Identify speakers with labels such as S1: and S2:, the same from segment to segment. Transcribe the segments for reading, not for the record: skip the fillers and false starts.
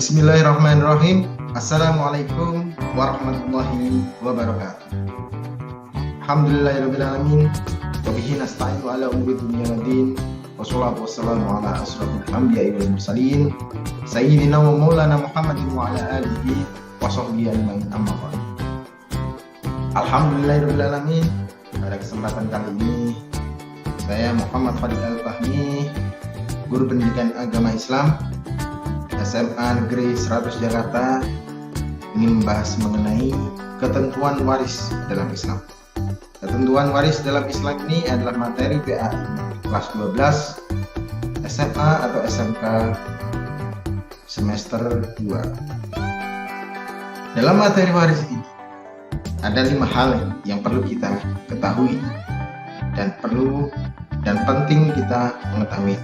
S1: Bismillahirrahmanirrahim. Assalamualaikum warahmatullahi wabarakatuh. Alhamdulillahirrahmanirrahim. Wabihi nasta'inu ala umuri dunia wa din. Wassalatu wassalamu ala asrafil anbiya'i wal mursalin Sayyidina wa maulana Muhammadin wa ala alihi wa sahbihi ajma'in, amma ba'd. Alhamdulillahirrahmanirrahim. Pada kesempatan kali ini saya Muhammad Fadil Al-Fahmi, guru pendidikan agama Islam SMA Negeri 100 Jakarta, ingin membahas mengenai ketentuan waris dalam Islam. Ketentuan waris dalam Islam ini adalah materi PAI kelas 12 SMA atau SMK semester 2. Dalam materi waris ini ada 5 hal yang perlu kita ketahui dan penting kita mengetahui.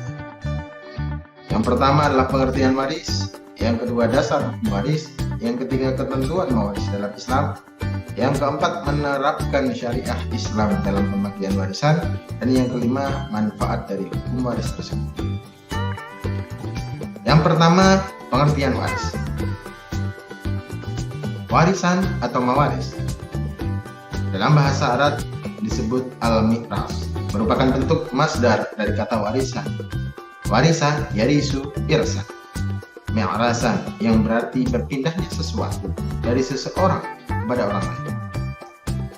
S1: Yang pertama adalah pengertian waris, yang kedua dasar hukum waris, yang ketiga ketentuan mewaris dalam Islam, yang keempat menerapkan syariah Islam dalam pembagian warisan, dan yang kelima manfaat dari hukum waris tersebut. Yang pertama, pengertian waris. Warisan atau mawaris dalam bahasa Arab disebut al-mi'ras, merupakan bentuk masdar dari kata warisan. Warisan yarisu irsan, mi'rasan, yang berarti berpindahnya sesuatu dari seseorang kepada orang lain.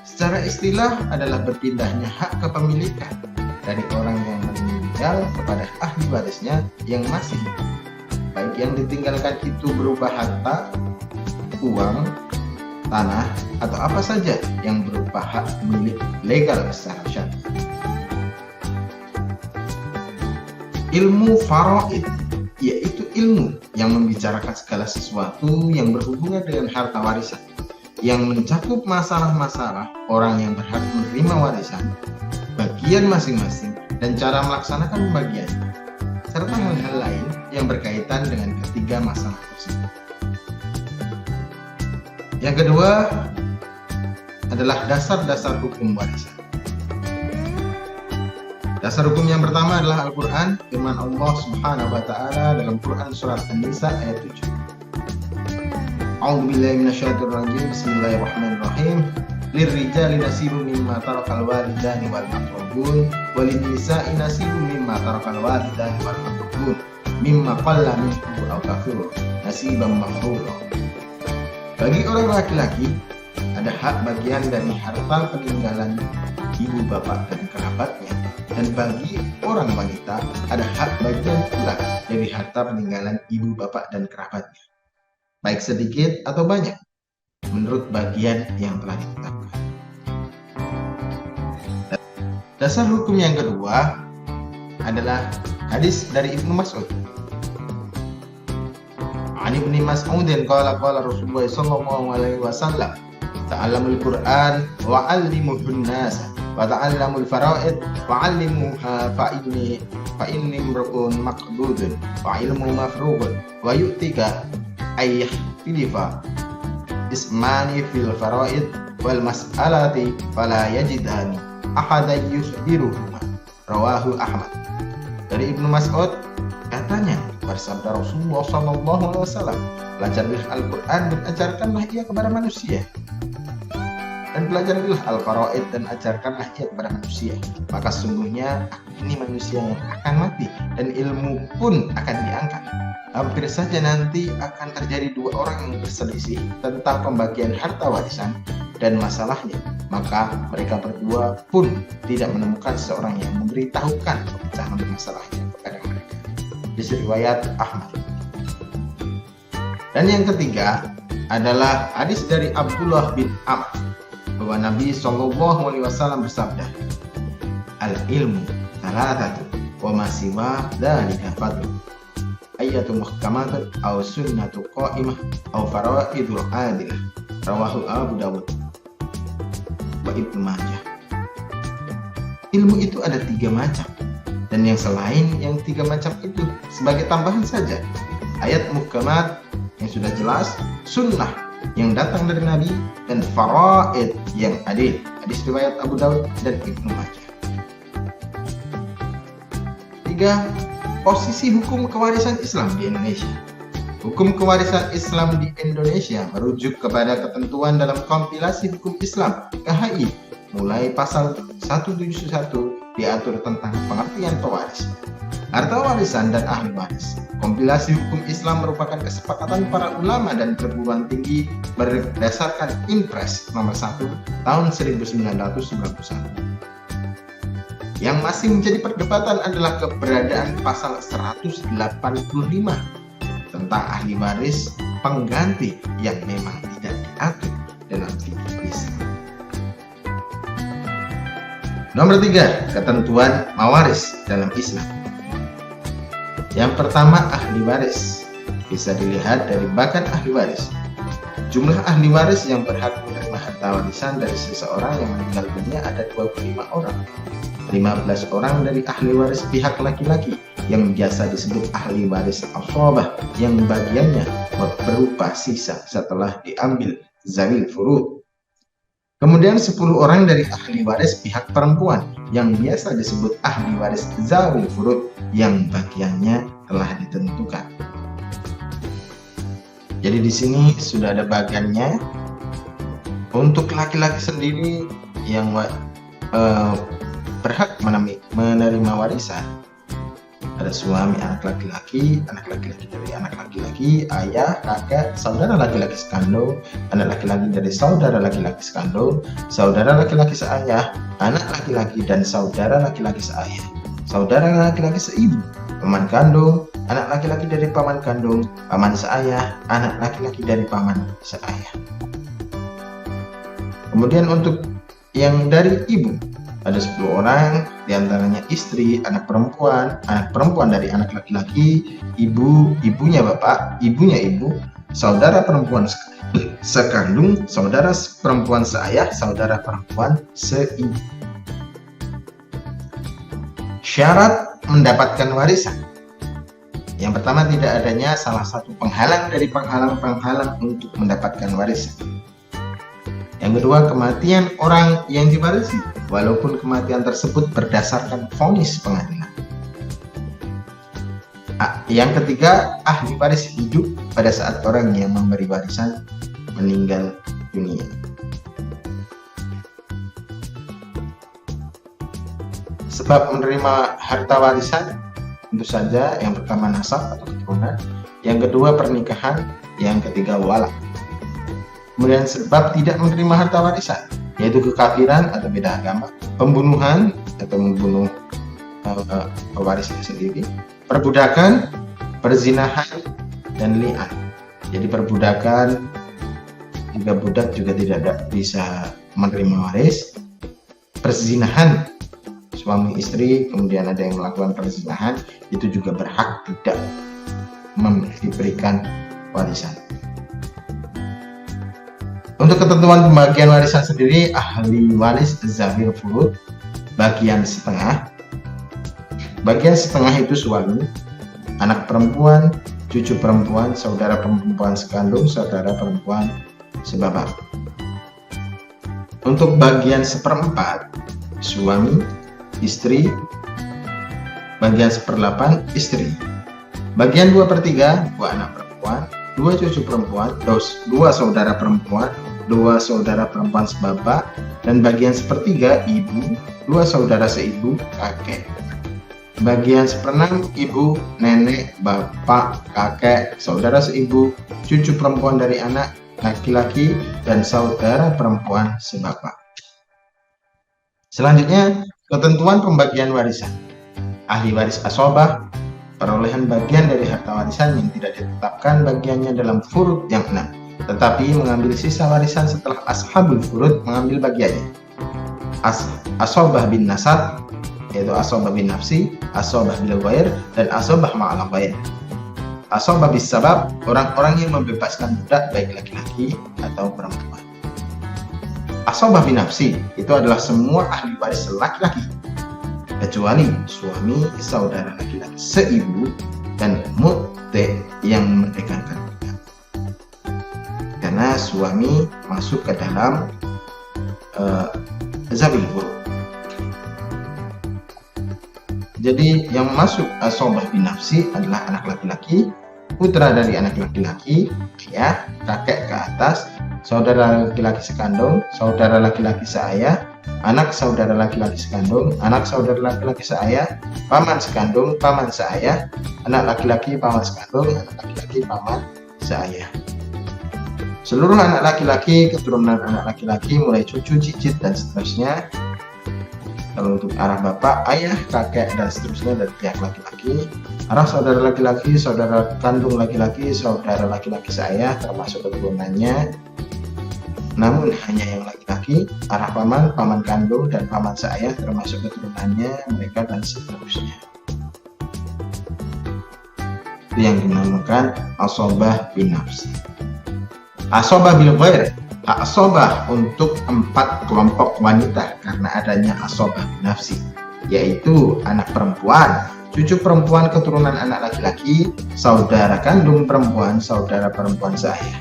S1: Secara istilah adalah berpindahnya hak kepemilikan dari orang yang meninggal kepada ahli warisnya yang masih hidup, baik yang ditinggalkan itu berupa harta, uang, tanah, atau apa saja yang berupa hak milik legal secara syar'i. Ilmu faraid, yaitu ilmu yang membicarakan segala sesuatu yang berhubungan dengan harta warisan, yang mencakup masalah-masalah orang yang berhak menerima warisan, bagian masing-masing, dan cara melaksanakan pembagian, serta hal-hal lain yang berkaitan dengan ketiga masalah tersebut. Yang kedua adalah dasar-dasar hukum warisan. Dasar hukum yang pertama adalah Al-Quran, firman Allah Subhanahu wa Ta'ala dalam Quran Surat An-Nisa ayat 7. A'udzubillahi minasyaitonirrajim. Bismillahirrahmanirrahim. Lirrijali nasibun mimma tarakal walidani wal aqrabun walinnisa'i nasibun mimma tarakal walidani wal aqrabun mimma qalla minhu aw kathura nasiban mafruḍa. Bagi orang laki-laki ada hak bagian dari harta peninggalan ibu bapak dan kerabatnya, dan bagi orang wanita ada hak bagian pula dari harta peninggalan ibu bapak dan kerabatnya, baik sedikit atau banyak, menurut bagian yang telah ditetapkan. Dasar hukum yang kedua adalah hadis dari Ibnu Mas'ud. Ani Ibnu Mas'udin qala Rasulullah sallallahu alaihi wasallam, ta'allamul Qur'an wa 'allimuhun nas wa ta'allamul fara'id wa 'allimuha fa inni imru'un maqdudun wa ilmu mafrughun wa yu'tika ayyahtifa ismani fil fara'id wal mas'alati fala yajidani ahadan yukhbiruhuma. Rawahu Ahmad. Dari Ibnu Mas'ud katanya, bersabda Rasulullah SAW, pelajarilah Al-Quran dan ajarkanlah ia kepada manusia, dan pelajarilah Al-Faraid dan ajarkanlah ia kepada manusia, maka sungguhnya ini manusia yang akan mati dan ilmu pun akan diangkat. Hampir saja nanti akan terjadi 2 orang yang berselisih tentang pembagian harta warisan dan masalahnya, maka mereka berdua pun tidak menemukan seorang yang memberitahukan pemecahan masalahnya kepada mereka. Di riwayat Ahmad. Dan yang ketiga adalah hadis dari Abdullah bin Amr bahwa Nabi Shallallahu Alaihi Wasallam bersabda, al-ilmu thalathatu wa ma siwa dzalika fadl ayatu muhkamatun aw sunnatu qa'imah aw faraidul adilah. Rawahu Abu Dawud wa Ibnu Majah. Ilmu itu ada 3 macam, dan yang selain yang 3 macam itu sebagai tambahan saja ayat muhkamat yang sudah jelas, sunnah yang datang dari Nabi, dan faraid yang adil. Hadis riwayat Abu Dawud dan Ibnu Majah. 3. Posisi hukum kewarisan Islam di Indonesia. Hukum kewarisan Islam di Indonesia merujuk kepada ketentuan dalam kompilasi hukum Islam (KHI). Mulai pasal 171 diatur tentang pengertian pewaris, harta warisan dan ahli waris. Kompilasi hukum Islam merupakan kesepakatan para ulama dan perguruan tinggi berdasarkan Impres nomor 1 tahun 1991. Yang masih menjadi perdebatan adalah keberadaan pasal 185 tentang ahli waris pengganti yang memang tidak diatur dalam fikih Islam. Nomor 3, ketentuan mawaris dalam Islam. Yang pertama, ahli waris. Bisa dilihat dari bagan ahli waris. Jumlah ahli waris yang berhak menerima harta warisan dari seseorang yang meninggal dunia ada 25 orang. 15 orang dari ahli waris pihak laki-laki yang biasa disebut ahli waris ashabah yang bagiannya berupa sisa setelah diambil zawil furud. Kemudian 10 orang dari ahli waris pihak perempuan yang biasa disebut ahli waris zawil furud yang bagiannya telah ditentukan. Jadi di sini sudah ada bagiannya. Untuk laki-laki sendiri yang berhak menerima warisan ada suami, anak laki-laki dari anak laki-laki, ayah, kakek, saudara laki-laki sekandung, anak laki-laki dari saudara laki-laki sekandung, saudara laki-laki seayah, anak laki-laki dan saudara laki-laki seayah, saudara laki-laki seibu, paman kandung, anak laki-laki dari paman kandung, paman seayah, anak laki-laki dari paman seayah. Kemudian untuk yang dari ibu ada 10 orang, diantaranya istri, anak perempuan dari anak laki-laki, ibunya bapak, ibunya ibu, saudara perempuan sekandung, saudara perempuan seayah, saudara perempuan seibu. Syarat mendapatkan warisan. Yang pertama, tidak adanya salah satu penghalang dari penghalang-penghalang untuk mendapatkan warisan. Yang kedua, kematian orang yang diwarisi, walaupun kematian tersebut berdasarkan vonis pengadilan. Yang ketiga, ahli waris hidup pada saat orang yang memberi warisan meninggal dunia. Sebab menerima harta warisan tentu saja yang pertama nasab atau keturunan, yang kedua pernikahan, yang ketiga walak. Kemudian sebab tidak menerima harta warisan, yaitu kekafiran atau beda agama, pembunuhan atau membunuh pewarisnya sendiri, perbudakan, perzinahan, dan li'an. Jadi perbudakan, juga budak juga tidak bisa menerima waris. Perzinahan, suami istri, kemudian ada yang melakukan perzinahan, itu juga berhak tidak diberikan warisan. Untuk ketentuan pembagian warisan sendiri, ahli waris zawil furud bagian setengah. Bagian setengah itu suami, anak perempuan, cucu perempuan, saudara perempuan sekandung, saudara perempuan sebapak. Untuk bagian seperempat, suami, istri. Bagian seperlapan, istri. Bagian 2/3, 2 anak perempuan, 2 cucu perempuan, 2 saudara perempuan, 2 saudara perempuan sebapak, dan bagian 1/3 ibu, 2 saudara seibu, kakek. Bagian 1/6 ibu, nenek, bapak, kakek, saudara seibu, cucu perempuan dari anak laki-laki, dan saudara perempuan sebapak. Selanjutnya, ketentuan pembagian warisan. Ahli waris ashabah perolehan bagian dari harta warisan yang tidak ditetapkan bagiannya dalam furud yang 6, tetapi mengambil sisa warisan setelah ashabul furud mengambil bagiannya. Ashabah bin nasab, yaitu ashabah bin nafsi, ashabah bil ghair, dan ashabah ma'al ghair. Ashabah bis sabab, orang-orang yang membebaskan budak baik laki-laki atau perempuan. Ashabah bin nafsi itu adalah semua ahli waris laki-laki kecuali suami, saudara laki-laki seibu, dan mu'te yang memerdekakan budak. Karena suami masuk ke dalam zawil furud. Jadi yang masuk ashabah bin nafsi adalah anak laki-laki, putra dari anak laki-laki, ayah, kakek ke atas, saudara laki-laki sekandung, saudara laki-laki seayah, anak saudara laki-laki sekandung, anak saudara laki-laki seayah, paman sekandung, paman seayah, anak laki-laki paman sekandung, anak laki-laki paman seayah. Seluruh anak laki-laki, keturunan anak laki-laki, mulai cucu, cicit, dan seterusnya. Kalau untuk arah bapak, ayah, kakek, dan seterusnya dari pihak laki-laki. Arah saudara laki-laki, saudara kandung laki-laki, saudara laki-laki seayah, termasuk keturunannya. Namun hanya yang laki-laki, arah paman, paman kandung, dan paman seayah, termasuk keturunannya, mereka, dan seterusnya. Itu yang dinamakan asobah bin nafsi. Asobah bil ghair, asobah untuk 4 kelompok wanita karena adanya asobah bin nafsi, yaitu anak perempuan, cucu perempuan keturunan anak laki-laki, saudara kandung perempuan, saudara perempuan seayah.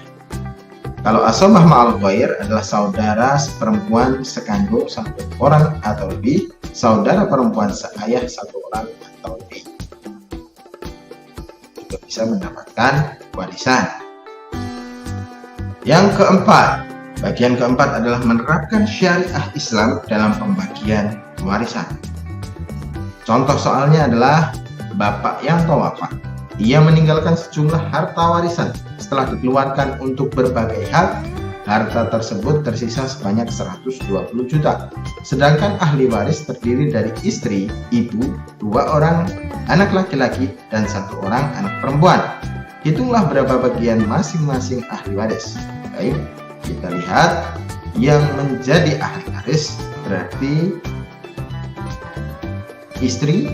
S1: Kalau asobah ma'al ghair adalah saudara perempuan sekandung 1 orang atau lebih, saudara perempuan seayah 1 orang atau lebih, juga bisa mendapatkan warisan. Yang keempat, bagian keempat adalah menerapkan syariah Islam dalam pembagian warisan. Contoh soalnya adalah bapak yang tawafat. Ia meninggalkan sejumlah harta warisan. Setelah dikeluarkan untuk berbagai hal, harta tersebut tersisa sebanyak 120 juta. Sedangkan ahli waris terdiri dari istri, ibu, 2 orang anak laki-laki, dan 1 orang anak perempuan. Hitunglah berapa bagian masing-masing ahli waris. Baik, kita lihat yang menjadi ahli waris berarti istri,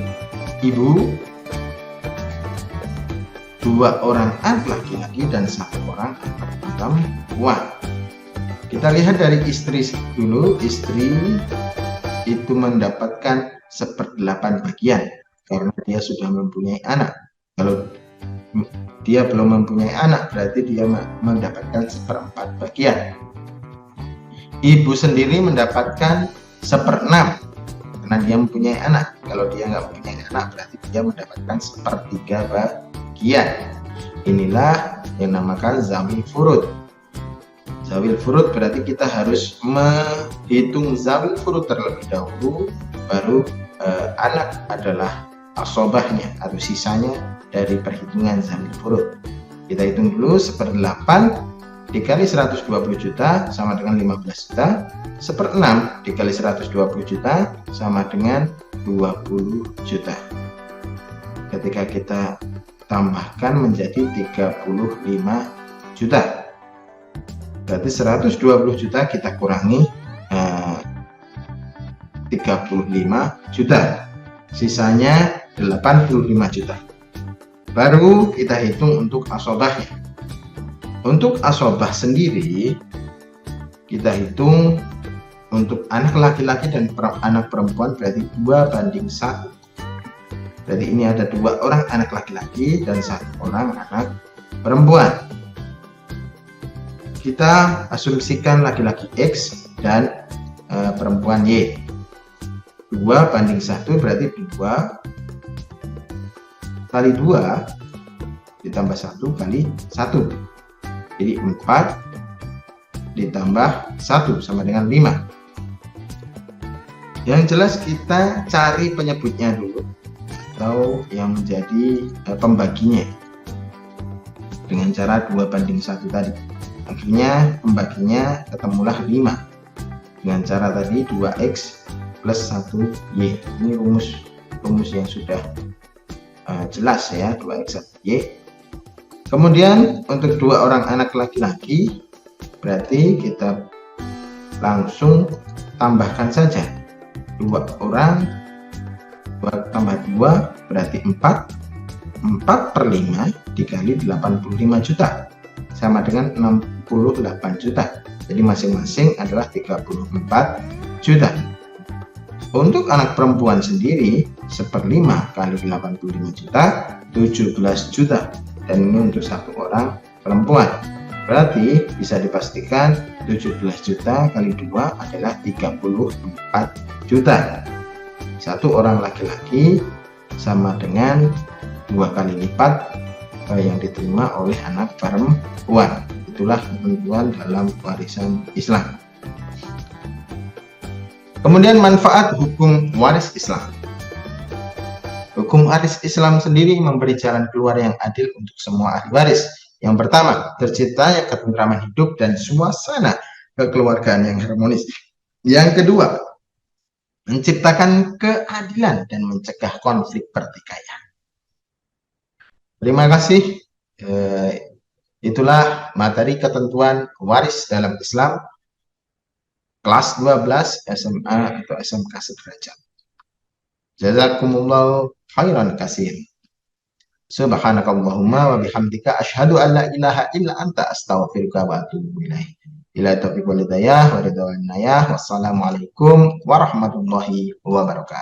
S1: ibu, 2 orang anak laki-laki, dan 1 orang anak perempuan. Kita lihat dari istri dulu. Istri itu mendapatkan 1/8 bagian karena dia sudah mempunyai anak. Kalau dia belum mempunyai anak, berarti dia mendapatkan 1/4 bagian. Ibu sendiri mendapatkan 1/6 karena dia mempunyai anak. Kalau dia nggak mempunyai anak, berarti dia mendapatkan 1/3 bagian. Inilah yang namakan zawil furud. Zawil furud berarti kita harus menghitung zawil furud terlebih dahulu, baru anak adalah asobahnya atau sisanya dari perhitungan zawil furud. Kita hitung dulu. 1/8 dikali 120 juta sama dengan 15 juta. 1/6 dikali 120 juta sama dengan 20 juta. Ketika kita tambahkan menjadi 35 juta, berarti 120 juta kita kurangi 35 juta, sisanya 85 juta. Baru kita hitung untuk asobahnya. Untuk asobah sendiri kita hitung untuk anak laki-laki dan anak perempuan berarti 2:1. Jadi ini ada 2 orang anak laki-laki dan 1 orang anak perempuan. Kita asumsikan laki-laki X dan perempuan Y. 2:1 berarti 2 kali 2 ditambah 1 kali 1. Jadi 4 ditambah 1 sama dengan 5. Yang jelas kita cari penyebutnya dulu, atau yang menjadi pembaginya dengan cara 2:1 tadi. Akhirnya pembaginya ketemulah 5 dengan cara tadi 2x plus 1y. Ini rumus yang sudah jelas ya, 2x 1y. Kemudian untuk 2 orang anak laki-laki berarti kita langsung tambahkan saja 2 orang, 2 tambah 2 berarti 4. 4/5 dikali 85 juta sama dengan 68 juta. Jadi masing-masing adalah 34 juta. Untuk anak perempuan sendiri 1/5 kali 85 juta 17 juta. Dan ini untuk 1 orang perempuan. Berarti bisa dipastikan 17 juta kali 2 adalah 34 juta. 1 orang laki-laki sama dengan 2 kali lipat yang diterima oleh anak perempuan. Itulah ketentuan dalam warisan Islam. Kemudian manfaat hukum waris Islam. Hukum waris Islam sendiri memberi jalan keluar yang adil untuk semua ahli waris. Yang pertama, terciptanya ketentraman hidup dan suasana kekeluargaan yang harmonis. Yang kedua, menciptakan keadilan dan mencegah konflik pertikaian. Terima kasih. Itulah materi ketentuan waris dalam Islam kelas 12 SMA atau SMK sederajat. Jazakumullah khairan katsir. Subhanakallahumma wa bihamdika asyhadu an la ilaha illa anta astaghfiruka wa atubu ilaik. Ila taufiq wal hidayah wa ridwan nayah. Wassalamualaikum warahmatullahi wabarakatuh.